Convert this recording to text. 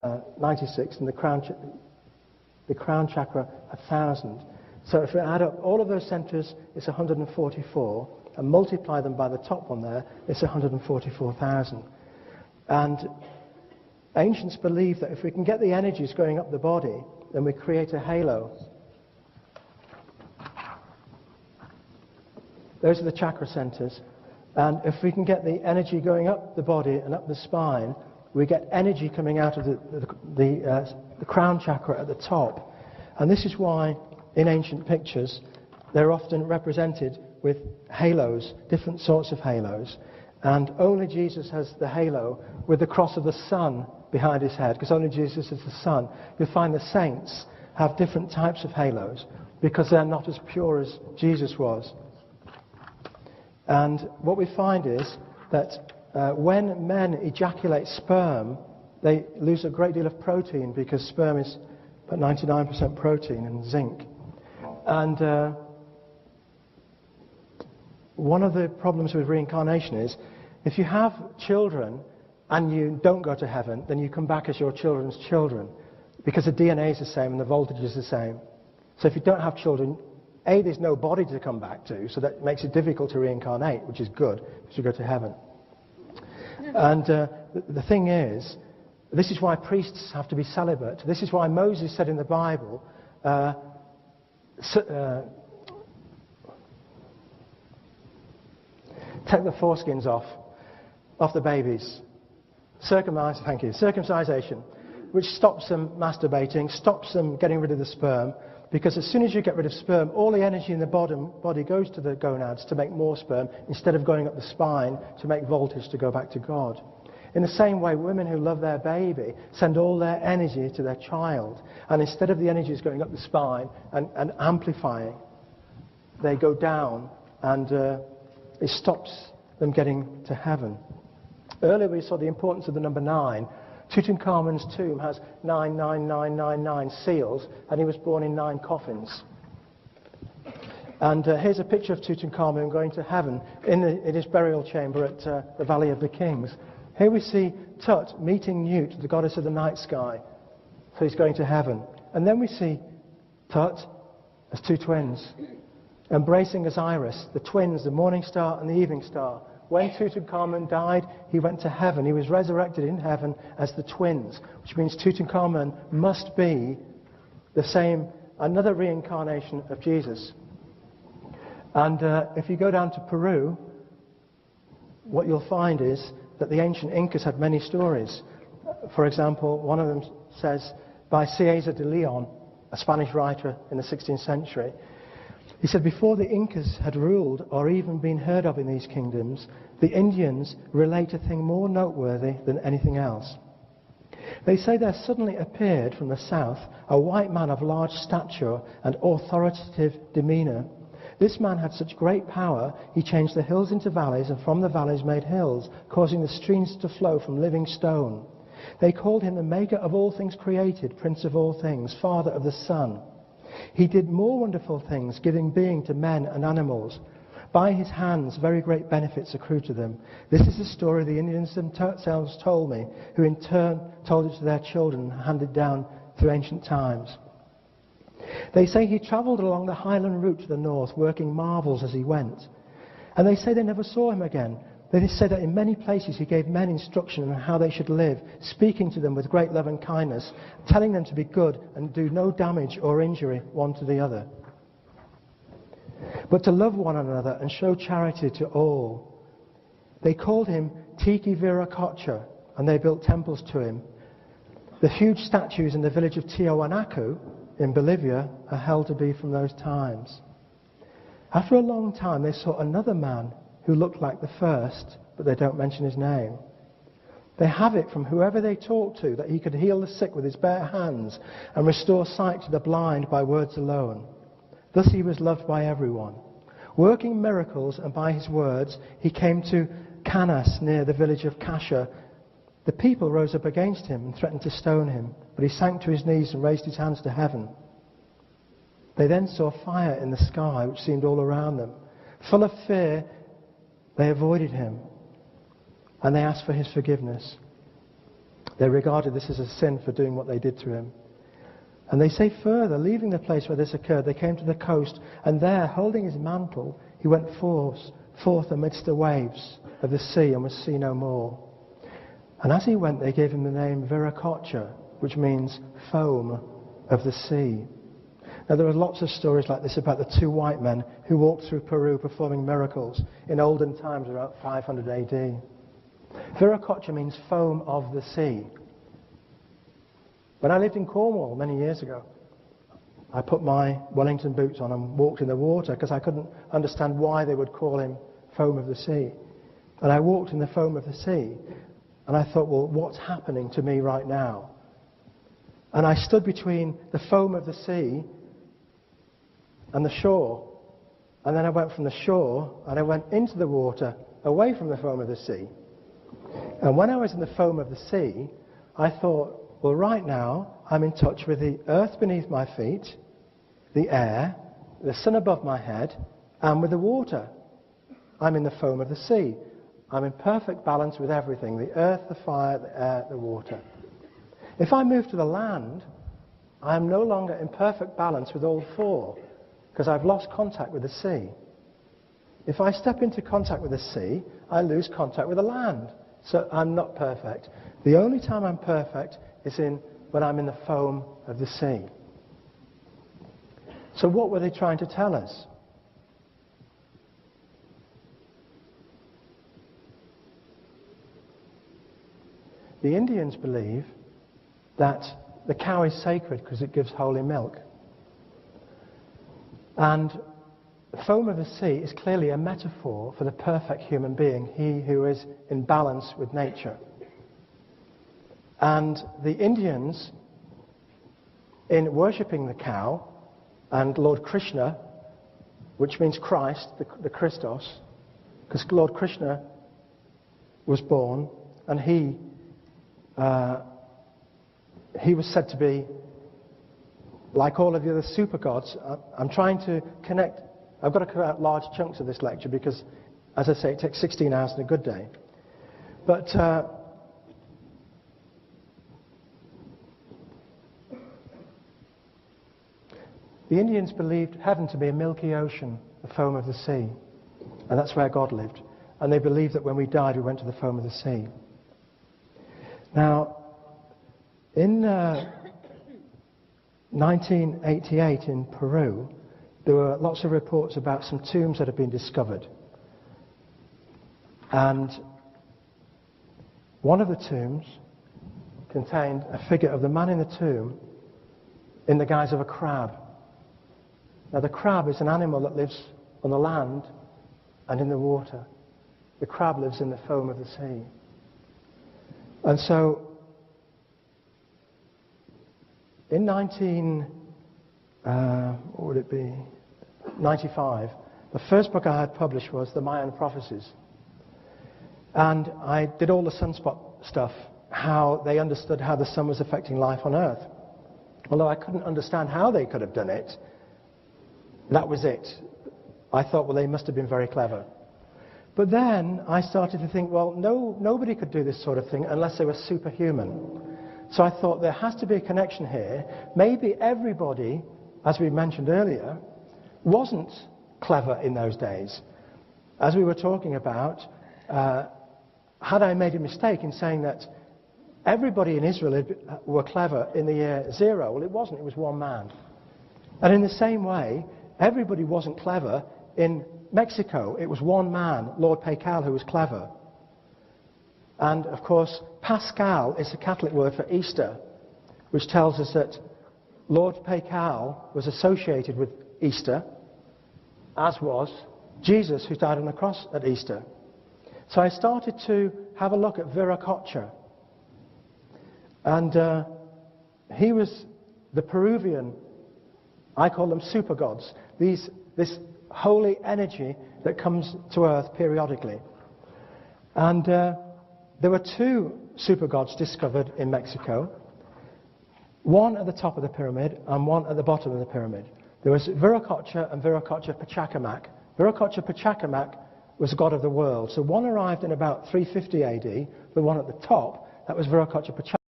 96, and the crown chakra 1,000. So if we add up all of those centers, it's 144, and multiply them by the top one there, it's 144,000. And ancients believe that if we can get the energies going up the body, then we create a halo. Those are the chakra centers. And if we can get the energy going up the body and up the spine, we get energy coming out of the crown chakra at the top. And this is why in ancient pictures they're often represented with halos, different sorts of halos. And only Jesus has the halo with the cross of the sun behind his head, because only Jesus is the sun. You'll find the saints have different types of halos because they're not as pure as Jesus was. And what we find is that when men ejaculate sperm, they lose a great deal of protein, because sperm is about 99% protein and zinc. And one of the problems with reincarnation is, if you have children and you don't go to heaven, then you come back as your children's children, because the DNA is the same and the voltage is the same. So if you don't have children, A, there's no body to come back to, so that makes it difficult to reincarnate, which is good, because you go to heaven. And the thing is, this is why priests have to be celibate. This is why Moses said in the Bible, take the foreskins off the babies. Circumcision, which stops them masturbating, stops them getting rid of the sperm, because as soon as you get rid of sperm, all the energy in the body goes to the gonads to make more sperm, instead of going up the spine to make voltage to go back to God. In the same way, women who love their baby send all their energy to their child, and instead of the energies going up the spine and amplifying, they go down, and it stops them getting to heaven. Earlier we saw the importance of the number 9. Tutankhamun's tomb has 99999 seals, and he was born in 9 coffins. And here's a picture of Tutankhamun going to heaven in his burial chamber at the Valley of the Kings. Here we see Tut meeting Nut, the goddess of the night sky. So he's going to heaven. And then we see Tut as 2 twins, embracing Osiris, the twins, the morning star and the evening star. When Tutankhamun died, he went to heaven. He was resurrected in heaven as the twins, which means Tutankhamun must be the same, another reincarnation of Jesus. And if you go down to Peru, what you'll find is that the ancient Incas had many stories. For example, one of them says, by Cieza de Leon, a Spanish writer in the 16th century, he said, before the Incas had ruled or even been heard of in these kingdoms, the Indians relate a thing more noteworthy than anything else. They say there suddenly appeared from the south a white man of large stature and authoritative demeanour. This man had such great power, he changed the hills into valleys, and from the valleys made hills, causing the streams to flow from living stone. They called him the maker of all things created, prince of all things, father of the sun. He did more wonderful things, giving being to men and animals. By his hands, very great benefits accrue to them. This is the story the Indians themselves told me, who in turn told it to their children, handed down through ancient times. They say he travelled along the highland route to the north, working marvels as he went. And they say they never saw him again. They say that in many places he gave men instruction on how they should live, speaking to them with great love and kindness, telling them to be good and do no damage or injury one to the other, but to love one another and show charity to all. They called him Tiki Viracocha, and they built temples to him. The huge statues in the village of Tiahuanaco in Bolivia are held to be from those times. After a long time they saw another man who looked like the first, but they don't mention his name. They have it from whoever they talk to that he could heal the sick with his bare hands and restore sight to the blind by words alone. Thus he was loved by everyone. Working miracles, and by his words, he came to Canas near the village of Kasha. The people rose up against him and threatened to stone him, but he sank to his knees and raised his hands to heaven. They then saw fire in the sky, which seemed all around them. Full of fear, they avoided him, and they asked for his forgiveness. They regarded this as a sin for doing what they did to him. And they say further, leaving the place where this occurred, they came to the coast, and there, holding his mantle, he went forth amidst the waves of the sea and was seen no more. And as he went, they gave him the name Viracocha, which means foam of the sea. Now, there are lots of stories like this about the two white men who walked through Peru performing miracles in olden times, around 500 AD. Viracocha means foam of the sea. When I lived in Cornwall many years ago, I put my Wellington boots on and walked in the water because I couldn't understand why they would call him foam of the sea. And I walked in the foam of the sea, and I thought, well, what's happening to me right now? And I stood between the foam of the sea and the shore. And then I went from the shore and I went into the water away from the foam of the sea. And when I was in the foam of the sea, I thought, well, right now I'm in touch with the earth beneath my feet, the air, the sun above my head, and with the water. I'm in the foam of the sea. I'm in perfect balance with everything, the earth, the fire, the air, the water. If I move to the land, I am no longer in perfect balance with all four, because I've lost contact with the sea. If I step into contact with the sea, I lose contact with the land. So I'm not perfect. The only time I'm perfect is when I'm in the foam of the sea. So what were they trying to tell us? The Indians believe that the cow is sacred because it gives holy milk. And the foam of the sea is clearly a metaphor for the perfect human being, he who is in balance with nature. And the Indians, in worshipping the cow and Lord Krishna, which means Christ, the Christos, because Lord Krishna was born, and he was said to be like all of the other super gods. I'm trying to connect. I've got to cut out large chunks of this lecture because, as I say, it takes 16 hours in a good day. But the Indians believed heaven to be a milky ocean, the foam of the sea. And that's where God lived. And they believed that when we died, we went to the foam of the sea. Now, in 1988 in Peru, there were lots of reports about some tombs that had been discovered. And one of the tombs contained a figure of the man in the tomb in the guise of a crab. Now, the crab is an animal that lives on the land and in the water. The crab lives in the foam of the sea. And so, in 95, the first book I had published was The Mayan Prophecies. And I did all the sunspot stuff, how they understood how the sun was affecting life on Earth. Although I couldn't understand how they could have done it, that was it. I thought, well, they must have been very clever. But then I started to think, well, nobody could do this sort of thing unless they were superhuman. So I thought there has to be a connection here. Maybe everybody, as we mentioned earlier, wasn't clever in those days. As we were talking about, had I made a mistake in saying that everybody in Israel were clever in the year 0? Well, it wasn't. It was one man. And in the same way, everybody wasn't clever in Mexico. It was one man, Lord Pacal, who was clever. And, of course, Pascal is a Catholic word for Easter, which tells us that Lord Pacal was associated with Easter, as was Jesus, who died on the cross at Easter. So I started to have a look at Viracocha. And he was the Peruvian, I call them super gods, this holy energy that comes to earth periodically. And there were two super gods discovered in Mexico, one at the top of the pyramid and one at the bottom of the pyramid. There was Viracocha and Viracocha Pachacamac. Viracocha Pachacamac was the god of the world. So one arrived in about 350 AD, the one at the top, that was Viracocha Pachacamac.